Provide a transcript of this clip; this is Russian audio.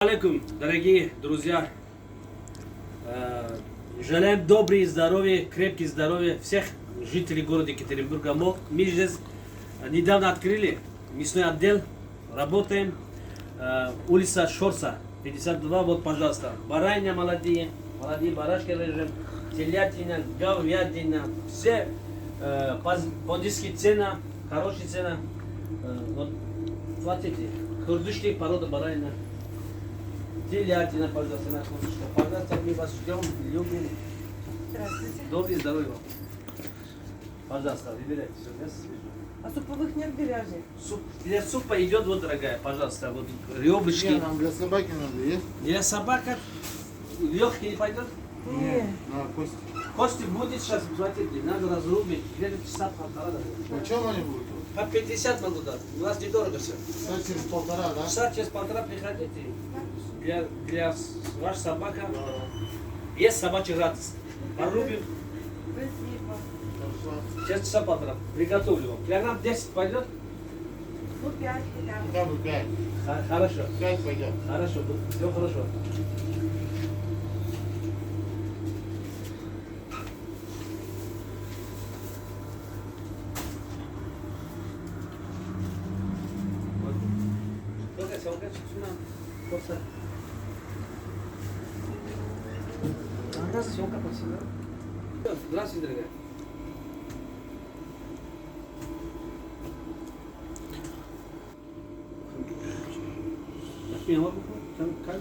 Алейкум, дорогие друзья. Желаем доброе здоровье, крепкое здоровье всех жителей города Екатеринбурга. Мы здесь недавно открыли мясной отдел, работаем. Улица Шорса, 52, вот, пожалуйста. Баранья молодые барашки режем, телятина, говядина, все по низкой цена, хорошая цена. Вот, смотрите, курдышки, порода баранина. Телятина, пожалуйста, на кусочку. Пожалуйста, мы вас ждем, любим. Здравствуйте. Добрый здоровья вам. Пожалуйста, выбирайте. А суповых нет говяжьих? Суп, для супа идет, вот, дорогая, пожалуйста, вот ребрышки. Не, нам для собаки надо, есть? Для собака легкий не пойдет? Нет. На кости. Кости будет сейчас, смотрите, надо разрубить. Где-то часа полтора. Почем они будут? По 50 могу дать. У нас недорого все. Часа через полтора, да? Часа через полтора приходите. Для вашей собака Да. есть собачий радость. Порубим. Спасибо. Хорошо. Сейчас часа полтора. Приготовлю вам. Килограмм 10 пойдет? Ну, 5 хотя бы. Хотя бы 5. Хорошо. 5 пойдет. Хорошо. Все хорошо. Здравствуйте, дорогая. Я могу там камеру.